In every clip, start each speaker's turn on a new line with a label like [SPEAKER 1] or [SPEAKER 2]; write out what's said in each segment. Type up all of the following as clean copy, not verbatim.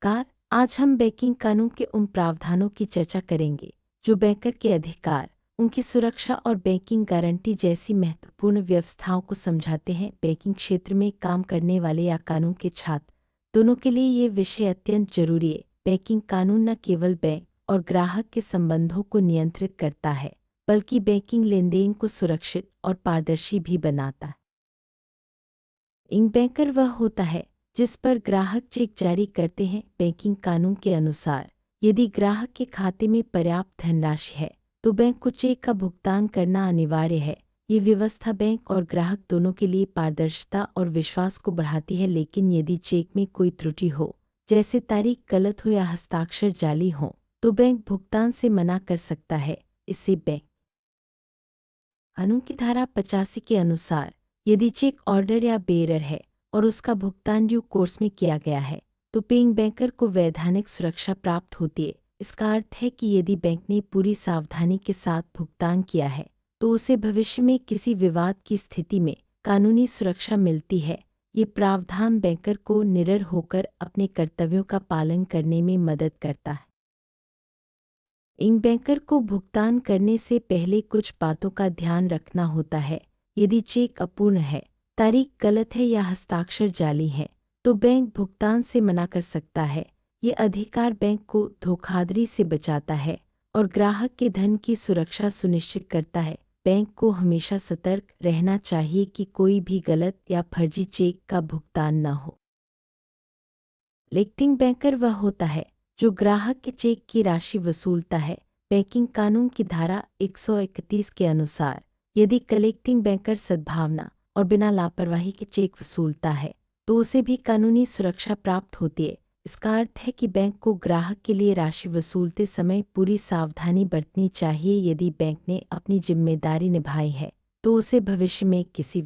[SPEAKER 1] नमस्कार। आज हम बैंकिंग कानून के उन प्रावधानों की चर्चा करेंगे जो बैंकर के अधिकार, उनकी सुरक्षा और बैंकिंग गारंटी जैसी महत्वपूर्ण व्यवस्थाओं को समझाते हैं। बैंकिंग क्षेत्र में काम करने वाले या कानून के छात्र दोनों के लिए ये विषय अत्यंत जरूरी है। बैंकिंग कानून न केवल बैंक और ग्राहक के संबंधों को नियंत्रित करता है, बल्कि बैंकिंग लेनदेन को सुरक्षित और पारदर्शी भी बनाता है। एक बैंकर वह होता है जिस पर ग्राहक चेक जारी करते हैं। बैंकिंग कानून के अनुसार यदि ग्राहक के खाते में पर्याप्त धनराशि है तो बैंक को चेक का भुगतान करना अनिवार्य है। ये व्यवस्था बैंक और ग्राहक दोनों के लिए पारदर्शिता और विश्वास को बढ़ाती है। लेकिन यदि चेक में कोई त्रुटि हो, जैसे तारीख गलत हो या हस्ताक्षर जाली हो, तो बैंक भुगतान से मना कर सकता है। इससे बैंक कानून की धारा 85 के अनुसार यदि चेक ऑर्डर या बेरर है और उसका भुगतान ड्यू कोर्स में किया गया है तो पेइंग बैंकर को वैधानिक सुरक्षा प्राप्त होती है। इसका अर्थ है कि यदि बैंक ने पूरी सावधानी के साथ भुगतान किया है तो उसे भविष्य में किसी विवाद की स्थिति में कानूनी सुरक्षा मिलती है। ये प्रावधान बैंकर को निडर होकर अपने कर्तव्यों का पालन करने में मदद करता है। एक बैंकर को भुगतान करने से पहले कुछ बातों का ध्यान रखना होता है। यदि चेक अपूर्ण है, तारीख गलत है या हस्ताक्षर जाली है तो बैंक भुगतान से मना कर सकता है। ये अधिकार बैंक को धोखाधड़ी से बचाता है और ग्राहक के धन की सुरक्षा सुनिश्चित करता है। बैंक को हमेशा सतर्क रहना चाहिए कि कोई भी गलत या फर्जी चेक का भुगतान न हो। लेकिन बैंकर वह होता है जो ग्राहक के चेक की राशि वसूलता है। बैंकिंग कानून की धारा 131 के अनुसार यदि कलेक्टिंग बैंकर सद्भावना और बिना लापरवाही के चेक वसूलता है तो उसे भी कानूनी सुरक्षा प्राप्त होती है। इसका अर्थ है कि बैंक को ग्राहक के लिए राशि वसूलते समय पूरी सावधानी बरतनी चाहिए। यदि बैंक ने अपनी जिम्मेदारी निभाई है तो उसे भविष्य में किसी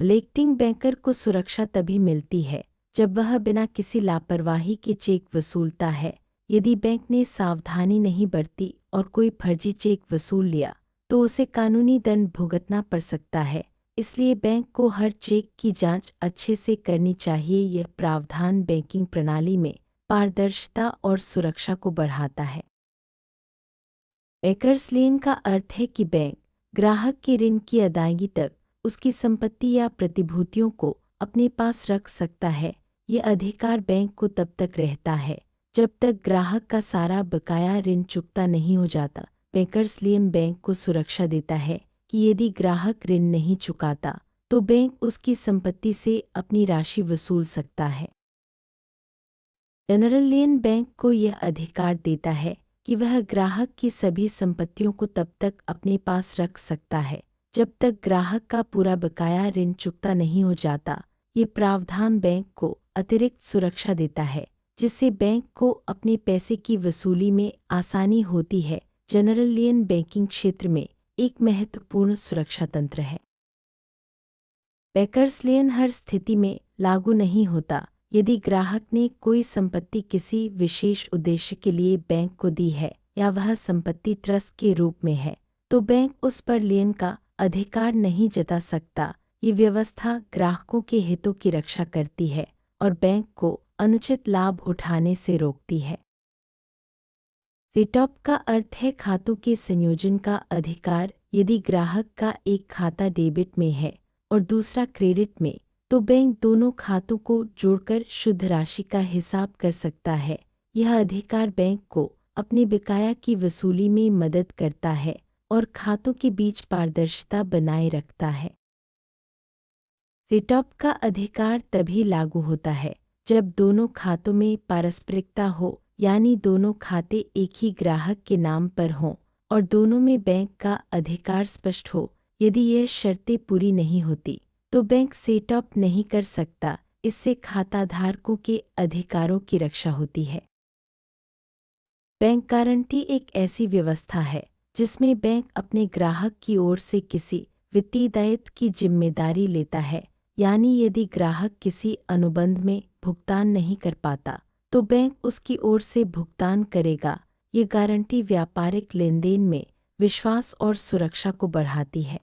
[SPEAKER 1] कलेक्टिंग बैंकर को सुरक्षा तभी मिलती है जब वह बिना किसी लापरवाही के चेक वसूलता है। यदि बैंक ने सावधानी नहीं बरती और कोई फर्जी चेक वसूल लिया तो उसे कानूनी दंड भुगतना पड़ सकता है। इसलिए बैंक को हर चेक की जांच अच्छे से करनी चाहिए। यह प्रावधान बैंकिंग प्रणाली में पारदर्शिता और सुरक्षा को बढ़ाता है। बैंकर्स लेन का अर्थ है कि बैंक ग्राहक के ऋण की अदायगी तक उसकी संपत्ति या प्रतिभूतियों को अपने पास रख सकता है। ये अधिकार बैंक को तब तक रहता है जब तक ग्राहक का सारा बकाया ऋण चुकता नहीं हो जाता। बैंकर्स लेन बैंक को सुरक्षा देता है कि यदि ग्राहक ऋण नहीं चुकाता तो बैंक उसकी संपत्ति से अपनी राशि वसूल सकता है। जनरल लेन बैंक को यह अधिकार देता है कि वह ग्राहक की सभी संपत्तियों को तब तक अपने पास रख सकता है जब तक ग्राहक का पूरा बकाया ऋण चुकता नहीं हो जाता। ये प्रावधान बैंक को अतिरिक्त सुरक्षा देता है जिससे बैंक को अपने पैसे की वसूली में आसानी होती है। जनरल लेन बैंकिंग क्षेत्र में एक महत्वपूर्ण सुरक्षा तंत्र है। बैंकर्स लेन हर स्थिति में लागू नहीं होता। यदि ग्राहक ने कोई संपत्ति किसी विशेष उद्देश्य के लिए बैंक को दी है या वह संपत्ति ट्रस्ट के रूप में है तो बैंक उस पर लेन का अधिकार नहीं जता सकता। ये व्यवस्था ग्राहकों के हितों की रक्षा करती है और बैंक को अनुचित लाभ उठाने से रोकती है। सेटअप का अर्थ है खातों के संयोजन का अधिकार। यदि ग्राहक का एक खाता डेबिट में है और दूसरा क्रेडिट में तो बैंक दोनों खातों को जोड़कर शुद्ध राशि का हिसाब कर सकता है। यह अधिकार बैंक को अपने बकाया की वसूली में मदद करता है और खातों के बीच पारदर्शिता बनाए रखता है। सेटअप का अधिकार तभी लागू होता है जब दोनों खातों में पारस्परिकता हो, यानी दोनों खाते एक ही ग्राहक के नाम पर हों और दोनों में बैंक का अधिकार स्पष्ट हो। यदि यह शर्तें पूरी नहीं होती तो बैंक सेटअप नहीं कर सकता। इससे खाताधारकों के अधिकारों की रक्षा होती है। बैंक गारंटी एक ऐसी व्यवस्था है जिसमें बैंक अपने ग्राहक की ओर से किसी वित्तीय दायित्व की जिम्मेदारी लेता है। यानी यदि ग्राहक किसी अनुबंध में भुगतान नहीं कर पाता तो बैंक उसकी ओर से भुगतान करेगा। ये गारंटी व्यापारिक लेनदेन में विश्वास और सुरक्षा को बढ़ाती है।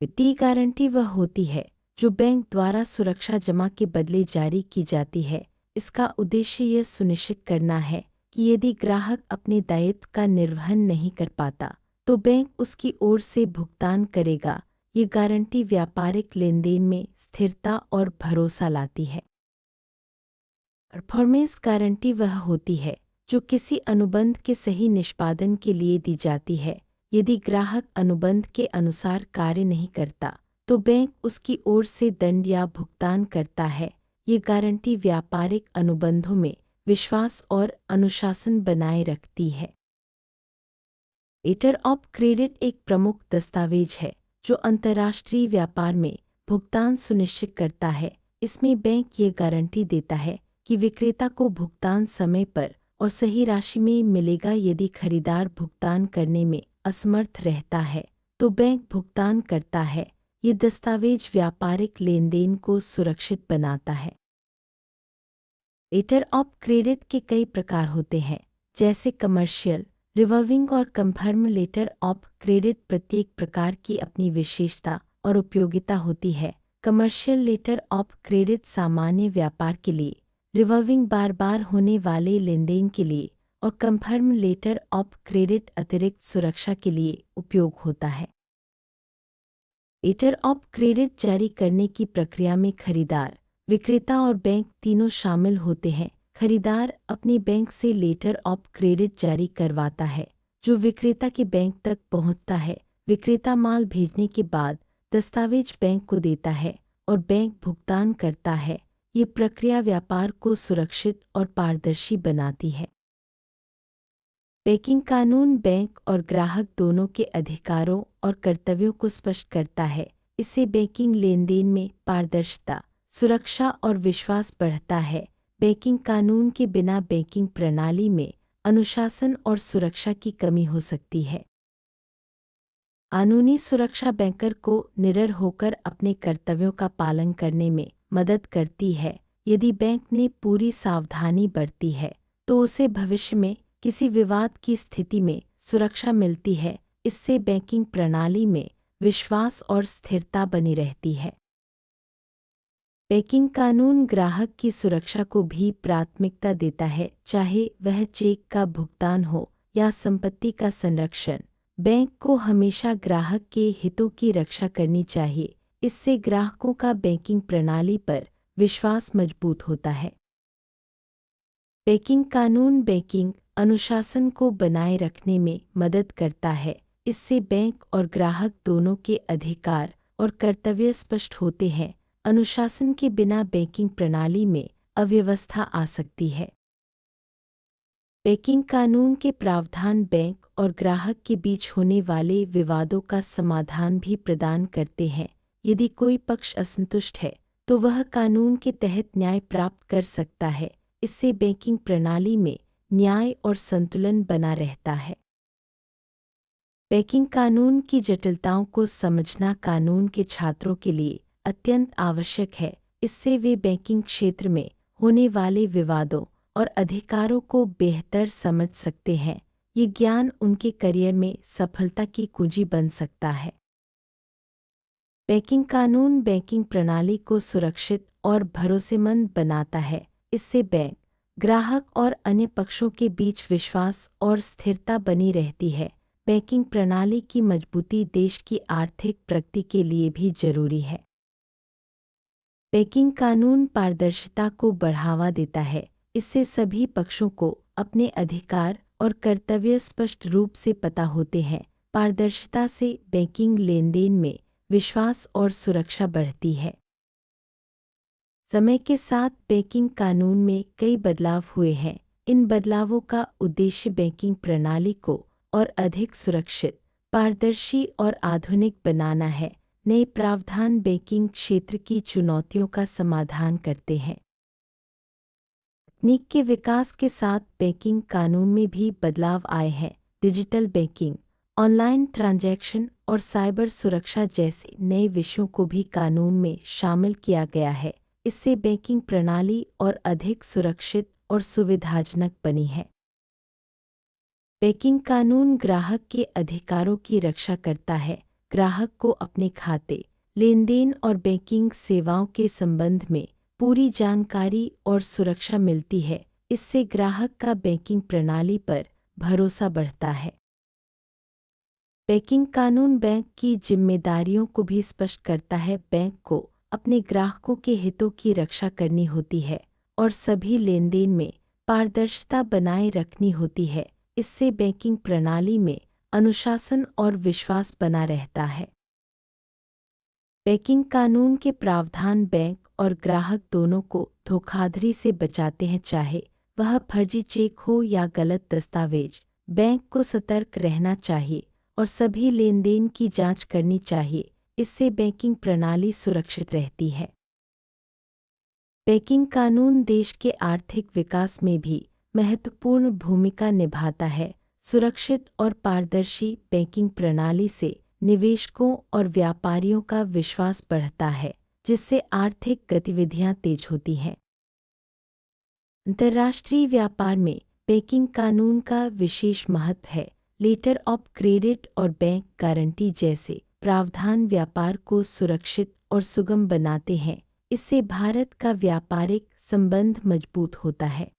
[SPEAKER 1] वित्तीय गारंटी वह होती है जो बैंक द्वारा सुरक्षा जमा के बदले जारी की जाती है। इसका उद्देश्य यह सुनिश्चित करना है कि यदि ग्राहक अपने दायित्व का निर्वहन नहीं कर पाता तो बैंक उसकी ओर से भुगतान करेगा। ये गारंटी व्यापारिक लेनदेन में स्थिरता और भरोसा लाती है। परफॉर्मेंस गारंटी वह होती है जो किसी अनुबंध के सही निष्पादन के लिए दी जाती है। यदि ग्राहक अनुबंध के अनुसार कार्य नहीं करता तो बैंक उसकी ओर से दंड या भुगतान करता है। ये गारंटी व्यापारिक अनुबंधों में विश्वास और अनुशासन बनाए रखती है। लेटर ऑफ क्रेडिट एक प्रमुख दस्तावेज है जो अंतर्राष्ट्रीय व्यापार में भुगतान सुनिश्चित करता है। इसमें बैंक ये गारंटी देता है कि विक्रेता को भुगतान समय पर और सही राशि में मिलेगा। यदि खरीदार भुगतान करने में असमर्थ रहता है तो बैंक भुगतान करता है। ये दस्तावेज व्यापारिक लेनदेन को सुरक्षित बनाता है। लेटर ऑफ क्रेडिट के कई प्रकार होते हैं, जैसे कमर्शियल, रिवॉल्विंग और कंफर्म लेटर ऑफ क्रेडिट। प्रत्येक प्रकार की अपनी विशेषता और उपयोगिता होती है। कमर्शियल लेटर ऑफ क्रेडिट सामान्य व्यापार के लिए, रिवॉल्विंग बार बार होने वाले लेनदेन के लिए और कंफर्म लेटर ऑफ क्रेडिट अतिरिक्त सुरक्षा के लिए उपयोग होता है। लेटर ऑफ क्रेडिट जारी करने की प्रक्रिया में खरीदार, विक्रेता और बैंक तीनों शामिल होते हैं। खरीदार अपने बैंक से लेटर ऑफ क्रेडिट जारी करवाता है जो विक्रेता के बैंक तक पहुंचता है। विक्रेता माल भेजने के बाद दस्तावेज बैंक को देता है और बैंक भुगतान करता है। ये प्रक्रिया व्यापार को सुरक्षित और पारदर्शी बनाती है। बैंकिंग कानून बैंक और ग्राहक दोनों के अधिकारों और कर्तव्यों को स्पष्ट करता है। इससे बैंकिंग लेनदेन में पारदर्शिता, सुरक्षा और विश्वास बढ़ता है। बैंकिंग कानून के बिना बैंकिंग प्रणाली में अनुशासन और सुरक्षा की कमी हो सकती है। कानूनी सुरक्षा बैंकर को निडर होकर अपने कर्तव्यों का पालन करने में मदद करती है। यदि बैंक ने पूरी सावधानी बरती है तो उसे भविष्य में किसी विवाद की स्थिति में सुरक्षा मिलती है। इससे बैंकिंग प्रणाली में विश्वास और स्थिरता बनी रहती है। बैंकिंग कानून ग्राहक की सुरक्षा को भी प्राथमिकता देता है, चाहे वह चेक का भुगतान हो या संपत्ति का संरक्षण। बैंक को हमेशा ग्राहक के हितों की रक्षा करनी चाहिए। इससे ग्राहकों का बैंकिंग प्रणाली पर विश्वास मजबूत होता है। बैंकिंग कानून बैंकिंग अनुशासन को बनाए रखने में मदद करता है। इससे बैंक और ग्राहक दोनों के अधिकार और कर्तव्य स्पष्ट होते हैं। अनुशासन के बिना बैंकिंग प्रणाली में अव्यवस्था आ सकती है। बैंकिंग कानून के प्रावधान बैंक और ग्राहक के बीच होने वाले विवादों का समाधान भी प्रदान करते हैं। यदि कोई पक्ष असंतुष्ट है तो वह कानून के तहत न्याय प्राप्त कर सकता है। इससे बैंकिंग प्रणाली में न्याय और संतुलन बना रहता है। बैंकिंग कानून की जटिलताओं को समझना कानून के छात्रों के लिए अत्यंत आवश्यक है। इससे वे बैंकिंग क्षेत्र में होने वाले विवादों और अधिकारों को बेहतर समझ सकते हैं। ये ज्ञान उनके करियर में सफलता की कुंजी बन सकता है। बैंकिंग कानून बैंकिंग प्रणाली को सुरक्षित और भरोसेमंद बनाता है। इससे बैंक, ग्राहक और अन्य पक्षों के बीच विश्वास और स्थिरता बनी रहती है। बैंकिंग प्रणाली की मजबूती देश की आर्थिक प्रगति के लिए भी जरूरी है। बैंकिंग कानून पारदर्शिता को बढ़ावा देता है। इससे सभी पक्षों को अपने अधिकार और कर्तव्य स्पष्ट रूप से पता होते हैं। पारदर्शिता से बैंकिंग लेनदेन में विश्वास और सुरक्षा बढ़ती है। समय के साथ बैंकिंग कानून में कई बदलाव हुए हैं। इन बदलावों का उद्देश्य बैंकिंग प्रणाली को और अधिक सुरक्षित, पारदर्शी और आधुनिक बनाना है। नए प्रावधान बैंकिंग क्षेत्र की चुनौतियों का समाधान करते हैं। तकनीक के विकास के साथ बैंकिंग कानून में भी बदलाव आए हैं। डिजिटल बैंकिंग, ऑनलाइन ट्रांजैक्शन और साइबर सुरक्षा जैसे नए विषयों को भी कानून में शामिल किया गया है। इससे बैंकिंग प्रणाली और अधिक सुरक्षित और सुविधाजनक बनी है। बैंकिंग कानून ग्राहक के अधिकारों की रक्षा करता है। ग्राहक को अपने खाते, लेनदेन और बैंकिंग सेवाओं के संबंध में पूरी जानकारी और सुरक्षा मिलती है। इससे ग्राहक का बैंकिंग प्रणाली पर भरोसा बढ़ता है। बैंकिंग कानून बैंक की जिम्मेदारियों को भी स्पष्ट करता है। बैंक को अपने ग्राहकों के हितों की रक्षा करनी होती है और सभी लेनदेन में पारदर्शिता बनाए रखनी होती है। इससे बैंकिंग प्रणाली में अनुशासन और विश्वास बना रहता है। बैंकिंग कानून के प्रावधान बैंक और ग्राहक दोनों को धोखाधड़ी से बचाते हैं, चाहे वह फर्जी चेक हो या गलत दस्तावेज। बैंक को सतर्क रहना चाहिए और सभी लेनदेन की जांच करनी चाहिए। इससे बैंकिंग प्रणाली सुरक्षित रहती है। बैंकिंग कानून देश के आर्थिक विकास में भी महत्वपूर्ण भूमिका निभाता है। सुरक्षित और पारदर्शी बैंकिंग प्रणाली से निवेशकों और व्यापारियों का विश्वास बढ़ता है, जिससे आर्थिक गतिविधियां तेज होती हैं। अंतर्राष्ट्रीय व्यापार में बैंकिंग कानून का विशेष महत्व है। लेटर ऑफ क्रेडिट और बैंक गारंटी जैसे प्रावधान व्यापार को सुरक्षित और सुगम बनाते हैं। इससे भारत का व्यापारिक संबंध मजबूत होता है।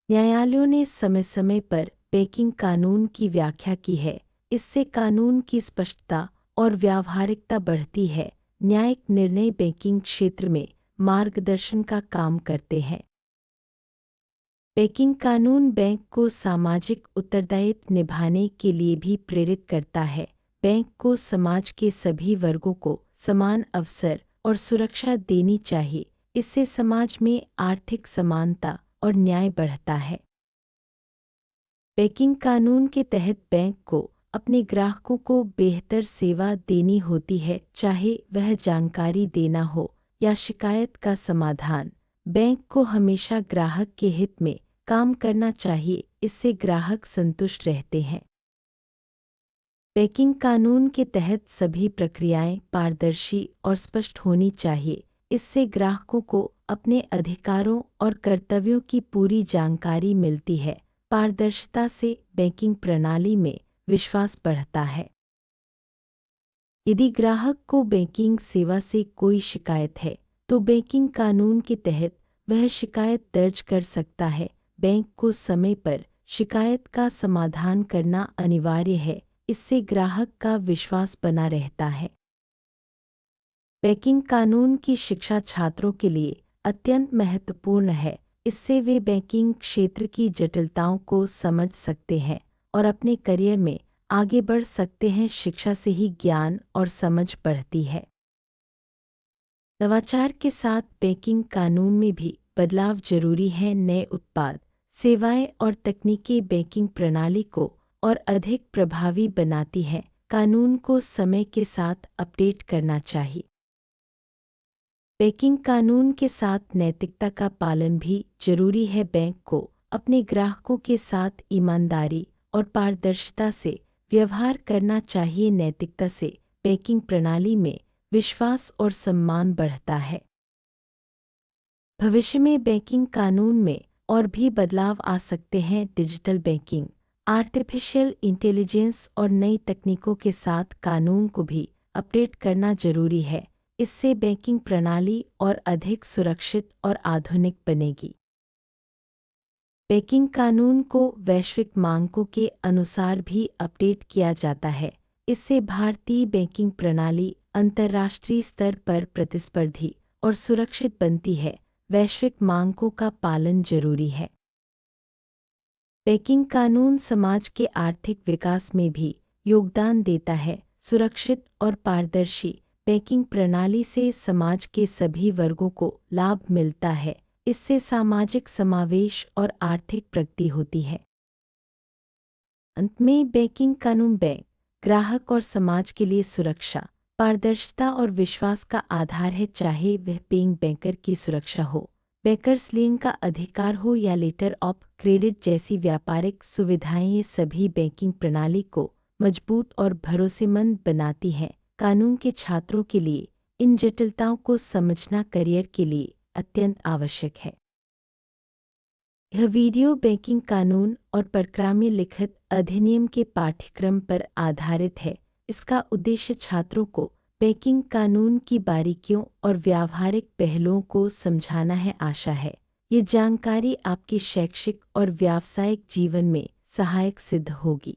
[SPEAKER 1] न्यायालयों ने समय समय पर बैंकिंग कानून की व्याख्या की है। इससे कानून की स्पष्टता और व्यावहारिकता बढ़ती है। न्यायिक निर्णय बैंकिंग क्षेत्र में मार्गदर्शन का काम करते हैं। बैंकिंग कानून बैंक को सामाजिक उत्तरदायित्व निभाने के लिए भी प्रेरित करता है। बैंक को समाज के सभी वर्गों को समान अवसर और सुरक्षा देनी चाहिए। इससे समाज में आर्थिक समानता और न्याय बढ़ता है। बैंकिंग कानून के तहत बैंक को अपने ग्राहकों को बेहतर सेवा देनी होती है, चाहे वह जानकारी देना हो या शिकायत का समाधान। बैंक को हमेशा ग्राहक के हित में काम करना चाहिए। इससे ग्राहक संतुष्ट रहते हैं। बैंकिंग कानून के तहत सभी प्रक्रियाएं पारदर्शी और स्पष्ट होनी चाहिए। इससे ग्राहकों को अपने अधिकारों और कर्तव्यों की पूरी जानकारी मिलती है। पारदर्शिता से बैंकिंग प्रणाली में विश्वास बढ़ता है। यदि ग्राहक को बैंकिंग सेवा से कोई शिकायत है, तो बैंकिंग कानून के तहत वह शिकायत दर्ज कर सकता है। बैंक को समय पर शिकायत का समाधान करना अनिवार्य है। इससे ग्राहक का विश्वास बना रहता है। बैंकिंग कानून की शिक्षा छात्रों के लिए अत्यंत महत्वपूर्ण है। इससे वे बैंकिंग क्षेत्र की जटिलताओं को समझ सकते हैं और अपने करियर में आगे बढ़ सकते हैं। शिक्षा से ही ज्ञान और समझ बढ़ती है। नवाचार के साथ बैंकिंग कानून में भी बदलाव जरूरी है। नए उत्पाद, सेवाएं और तकनीकी बैंकिंग प्रणाली को और अधिक प्रभावी बनाती हैं। कानून को समय के साथ अपडेट करना चाहिए। बैंकिंग कानून के साथ नैतिकता का पालन भी जरूरी है। बैंक को अपने ग्राहकों के साथ ईमानदारी और पारदर्शिता से व्यवहार करना चाहिए। नैतिकता से बैंकिंग प्रणाली में विश्वास और सम्मान बढ़ता है। भविष्य में बैंकिंग कानून में और भी बदलाव आ सकते हैं। डिजिटल बैंकिंग, आर्टिफिशियल इंटेलिजेंस और नई तकनीकों के साथ कानून को भी अपडेट करना जरूरी है। इससे बैंकिंग प्रणाली और अधिक सुरक्षित और आधुनिक बनेगी। बैंकिंग कानून को वैश्विक मांगों के अनुसार भी अपडेट किया जाता है। इससे भारतीय बैंकिंग प्रणाली अंतर्राष्ट्रीय स्तर पर प्रतिस्पर्धी और सुरक्षित बनती है। वैश्विक मांगों का पालन जरूरी है। बैंकिंग कानून समाज के आर्थिक विकास में भी योगदान देता है। सुरक्षित और पारदर्शी बैंकिंग प्रणाली से समाज के सभी वर्गों को लाभ मिलता है। इससे सामाजिक समावेश और आर्थिक प्रगति होती है। अंत में बैंकिंग कानून बैंक, ग्राहक और समाज के लिए सुरक्षा, पारदर्शिता और विश्वास का आधार है। चाहे वह पेइंग बैंकर की सुरक्षा हो, बैंकर्स लिंक का अधिकार हो या लेटर ऑफ क्रेडिट जैसी व्यापारिक सुविधाएं, ये सभी बैंकिंग प्रणाली को मजबूत और भरोसेमंद बनाती हैं। कानून के छात्रों के लिए इन जटिलताओं को समझना करियर के लिए अत्यंत आवश्यक है। यह वीडियो बैंकिंग कानून और प्रक्रिया में लिखित अधिनियम के पाठ्यक्रम पर आधारित है। इसका उद्देश्य छात्रों को बैंकिंग कानून की बारीकियों और व्यावहारिक पहलुओं को समझाना है। आशा है ये जानकारी आपके शैक्षिक और व्यावसायिक जीवन में सहायक सिद्ध होगी।